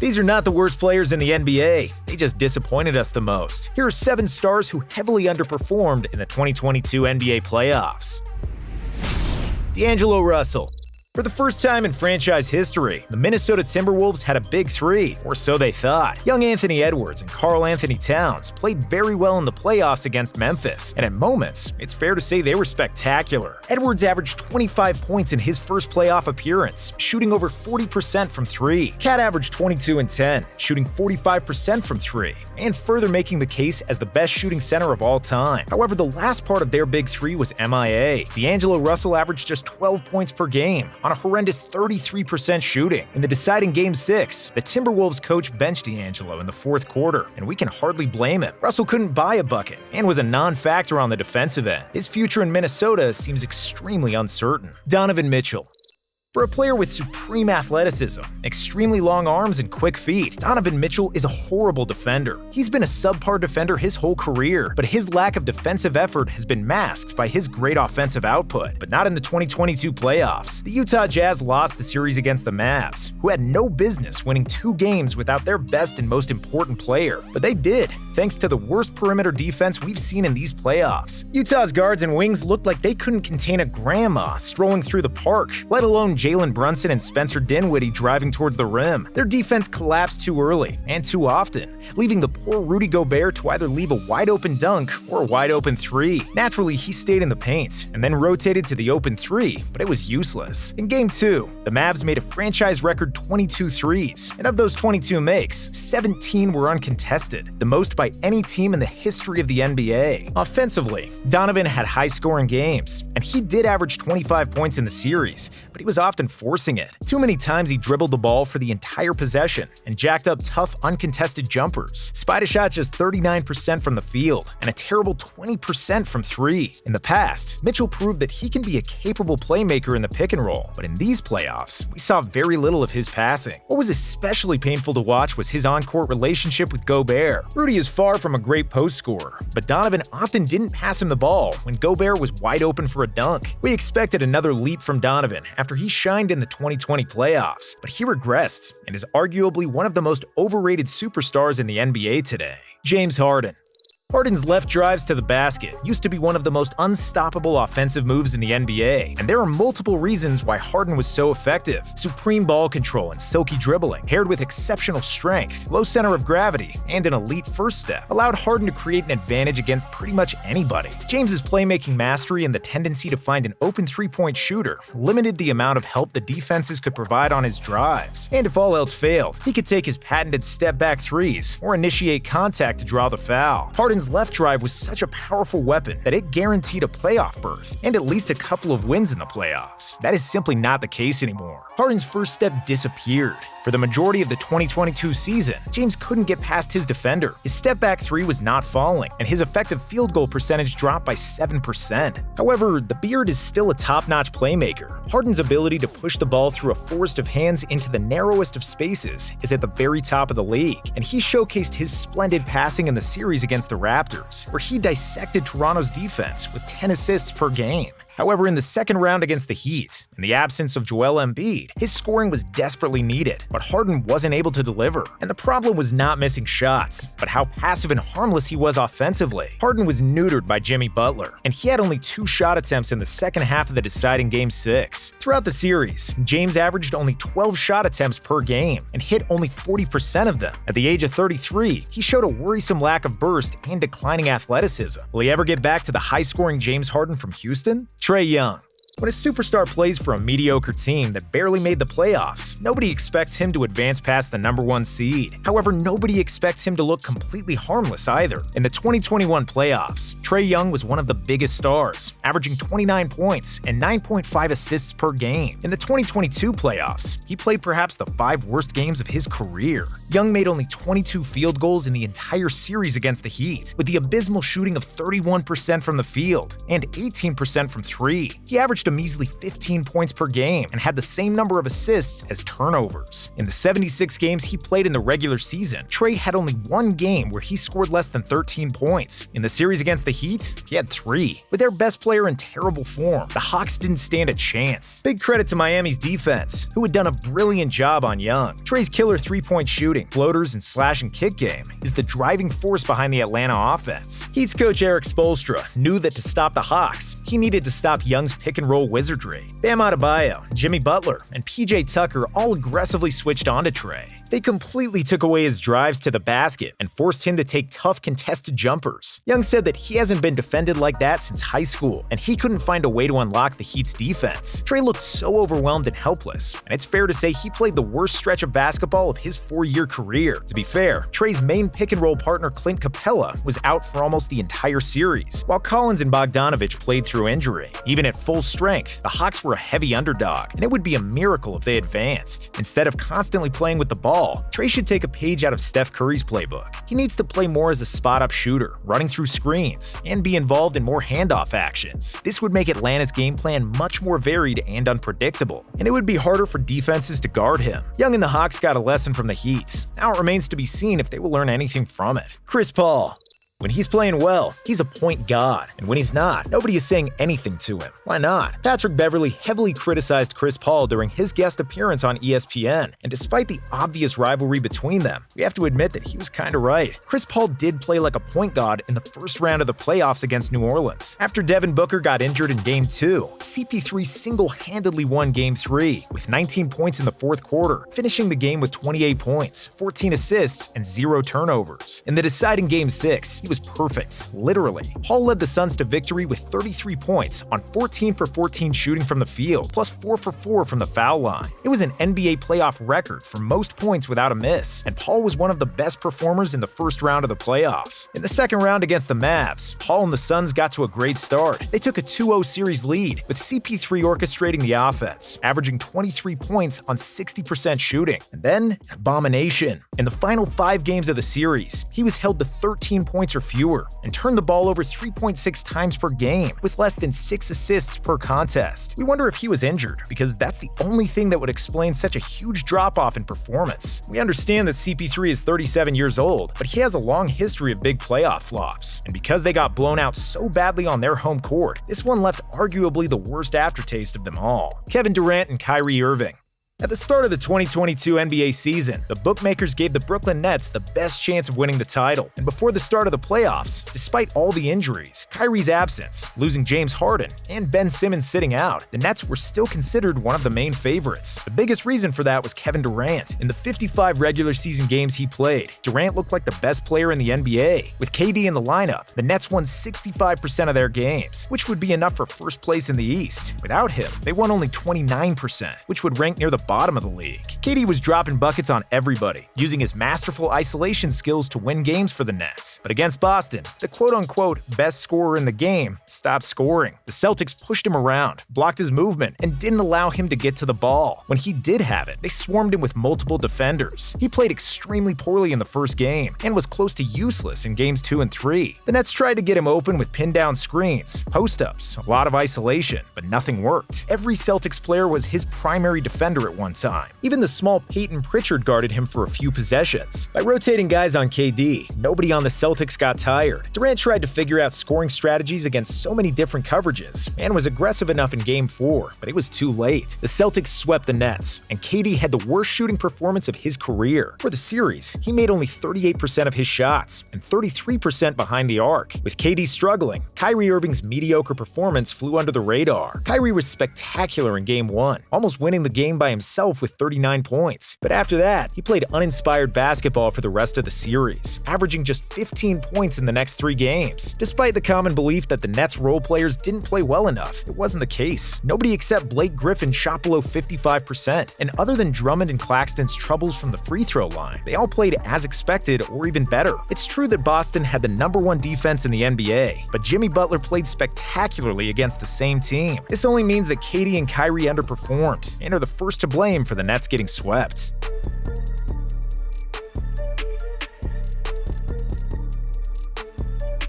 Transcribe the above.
These are not the worst players in the NBA, they just disappointed us the most. Here are 7 stars who heavily underperformed in the 2022 NBA playoffs. D'Angelo Russell. For the first time in franchise history, the Minnesota Timberwolves had a big three, or so they thought. Young Anthony Edwards and Karl Anthony Towns played very well in the playoffs against Memphis, and at moments, it's fair to say they were spectacular. Edwards averaged 25 points in his first playoff appearance, shooting over 40% from three. Cat averaged 22 and 10, shooting 45% from three, and further making the case as the best shooting center of all time. However, the last part of their big three was MIA. D'Angelo Russell averaged just 12 points per game, on a horrendous 33% shooting. In the deciding Game 6, the Timberwolves coach benched D'Angelo in the fourth quarter, and we can hardly blame him. Russell couldn't buy a bucket, and was a non-factor on the defensive end. His future in Minnesota seems extremely uncertain. Donovan Mitchell. For a player with supreme athleticism, extremely long arms, and quick feet, Donovan Mitchell is a horrible defender. He's been a subpar defender his whole career, but his lack of defensive effort has been masked by his great offensive output. But not in the 2022 playoffs. The Utah Jazz lost the series against the Mavs, who had no business winning 2 games without their best and most important player. But they did, thanks to the worst perimeter defense we've seen in these playoffs. Utah's guards and wings looked like they couldn't contain a grandma strolling through the park, let alone Jalen Brunson and Spencer Dinwiddie driving towards the rim. Their defense collapsed too early and too often, leaving the poor Rudy Gobert to either leave a wide-open dunk or a wide-open three. Naturally, he stayed in the paint and then rotated to the open three, but it was useless. In Game 2, the Mavs made a franchise record 22 threes, and of those 22 makes, 17 were uncontested, the most by any team in the history of the NBA. Offensively, Donovan had high-scoring games, and he did average 25 points in the series, but he was often forcing it. Too many times he dribbled the ball for the entire possession and jacked up tough, uncontested jumpers. Spida shot just 39% from the field and a terrible 20% from three. In the past, Mitchell proved that he can be a capable playmaker in the pick and roll, but in these playoffs, we saw very little of his passing. What was especially painful to watch was his on-court relationship with Gobert. Rudy is far from a great post scorer, but Donovan often didn't pass him the ball when Gobert was wide open for a dunk. We expected another leap from Donovan after he shined in the 2020 playoffs, but he regressed and is arguably one of the most overrated superstars in the NBA today. James Harden. Harden's left drives to the basket used to be one of the most unstoppable offensive moves in the NBA, and there are multiple reasons why Harden was so effective. Supreme ball control and silky dribbling, paired with exceptional strength, low center of gravity, and an elite first step, allowed Harden to create an advantage against pretty much anybody. James's playmaking mastery and the tendency to find an open three-point shooter limited the amount of help the defenses could provide on his drives. And if all else failed, he could take his patented step-back threes or initiate contact to draw the foul. Harden's left drive was such a powerful weapon that it guaranteed a playoff berth and at least a couple of wins in the playoffs. That is simply not the case anymore. Harden's first step disappeared. For the majority of the 2022 season, James couldn't get past his defender. His step-back three was not falling, and his effective field goal percentage dropped by 7%. However, the Beard is still a top-notch playmaker. Harden's ability to push the ball through a forest of hands into the narrowest of spaces is at the very top of the league, and he showcased his splendid passing in the series against the Raptors, where he dissected Toronto's defense with 10 assists per game. However, in the second round against the Heat, in the absence of Joel Embiid, his scoring was desperately needed, but Harden wasn't able to deliver. And the problem was not missing shots, but how passive and harmless he was offensively. Harden was neutered by Jimmy Butler, and he had only 2 shot attempts in the second half of the deciding Game 6. Throughout the series, James averaged only 12 shot attempts per game and hit only 40% of them. At the age of 33, he showed a worrisome lack of burst and declining athleticism. Will he ever get back to the high-scoring James Harden from Houston? Trae Young. When a superstar plays for a mediocre team that barely made the playoffs, nobody expects him to advance past the #1 seed. However, nobody expects him to look completely harmless either. In the 2021 playoffs, Trae Young was one of the biggest stars, averaging 29 points and 9.5 assists per game. In the 2022 playoffs, he played perhaps the 5 worst games of his career. Young made only 22 field goals in the entire series against the Heat, with the abysmal shooting of 31% from the field and 18% from three. He averaged averaged a measly 15 points per game and had the same number of assists as turnovers. In the 76 games he played in the regular season, Trae had only one game where he scored less than 13 points. In the series against the Heat, he had 3. With their best player in terrible form, the Hawks didn't stand a chance. Big credit to Miami's defense, who had done a brilliant job on Young. Trae's killer three-point shooting, floaters, and slash and kick game is the driving force behind the Atlanta offense. Heat's coach Eric Spoelstra knew that to stop the Hawks, he needed to stop Young's pick-and-roll wizardry. Bam Adebayo, Jimmy Butler, and PJ Tucker all aggressively switched onto Trae. They completely took away his drives to the basket and forced him to take tough contested jumpers. Young said that he hasn't been defended like that since high school, and he couldn't find a way to unlock the Heat's defense. Trae looked so overwhelmed and helpless, and it's fair to say he played the worst stretch of basketball of his 4-year career. To be fair, Trae's main pick-and-roll partner Clint Capella was out for almost the entire series, while Collins and Bogdanovich played through injury. Even at full strength, the Hawks were a heavy underdog, and it would be a miracle if they advanced. Instead of constantly playing with the ball, Trae should take a page out of Steph Curry's playbook. He needs to play more as a spot-up shooter, running through screens, and be involved in more handoff actions. This would make Atlanta's game plan much more varied and unpredictable, and it would be harder for defenses to guard him. Young and the Hawks got a lesson from the Heat. Now it remains to be seen if they will learn anything from it. Chris Paul. When he's playing well, he's a point god, and when he's not, nobody is saying anything to him. Why not? Patrick Beverley heavily criticized Chris Paul during his guest appearance on ESPN, and despite the obvious rivalry between them, we have to admit that he was kinda right. Chris Paul did play like a point god in the first round of the playoffs against New Orleans. After Devin Booker got injured in Game 2, CP3 single-handedly won Game 3 with 19 points in the fourth quarter, finishing the game with 28 points, 14 assists, and 0 turnovers. In the deciding Game 6, he was perfect, literally. Paul led the Suns to victory with 33 points on 14 for 14 shooting from the field, plus 4 for 4 from the foul line. It was an NBA playoff record for most points without a miss, and Paul was one of the best performers in the first round of the playoffs. In the second round against the Mavs, Paul and the Suns got to a great start. They took a 2-0 series lead, with CP3 orchestrating the offense, averaging 23 points on 60% shooting. And then, an abomination. In the final 5 games of the series, he was held to 13 points or fewer, and turned the ball over 3.6 times per game, with less than 6 assists per contest. We wonder if he was injured, because that's the only thing that would explain such a huge drop-off in performance. We understand that CP3 is 37 years old, but he has a long history of big playoff flops, and because they got blown out so badly on their home court, this one left arguably the worst aftertaste of them all. Kevin Durant and Kyrie Irving. At the start of the 2022 NBA season, the bookmakers gave the Brooklyn Nets the best chance of winning the title, and before the start of the playoffs, despite all the injuries, Kyrie's absence, losing James Harden, and Ben Simmons sitting out, the Nets were still considered one of the main favorites. The biggest reason for that was Kevin Durant. In the 55 regular season games he played, Durant looked like the best player in the NBA. With KD in the lineup, the Nets won 65% of their games, which would be enough for first place in the East. Without him, they won only 29%, which would rank near the bottom of the league. KD was dropping buckets on everybody, using his masterful isolation skills to win games for the Nets. But against Boston, the quote-unquote best scorer in the game stopped scoring. The Celtics pushed him around, blocked his movement, and didn't allow him to get to the ball. When he did have it, they swarmed him with multiple defenders. He played extremely poorly in the first game, and was close to useless in games 2 and 3. The Nets tried to get him open with pin-down screens, post-ups, a lot of isolation, but nothing worked. Every Celtics player was his primary defender at one time. Even the small Peyton Pritchard guarded him for a few possessions. By rotating guys on KD, nobody on the Celtics got tired. Durant tried to figure out scoring strategies against so many different coverages, and was aggressive enough in Game 4, but it was too late. The Celtics swept the Nets, and KD had the worst shooting performance of his career. For the series, he made only 38% of his shots, and 33% behind the arc. With KD struggling, Kyrie Irving's mediocre performance flew under the radar. Kyrie was spectacular in Game 1, almost winning the game by himself with 39 points. But after that, he played uninspired basketball for the rest of the series, averaging just 15 points in the next 3 games. Despite the common belief that the Nets role players didn't play well enough, it wasn't the case. Nobody except Blake Griffin shot below 55%, and other than Drummond and Claxton's troubles from the free throw line, they all played as expected or even better. It's true that Boston had the #1 defense in the NBA, but Jimmy Butler played spectacularly against the same team. This only means that KD and Kyrie underperformed, and are the first to blame for the Nets getting swept.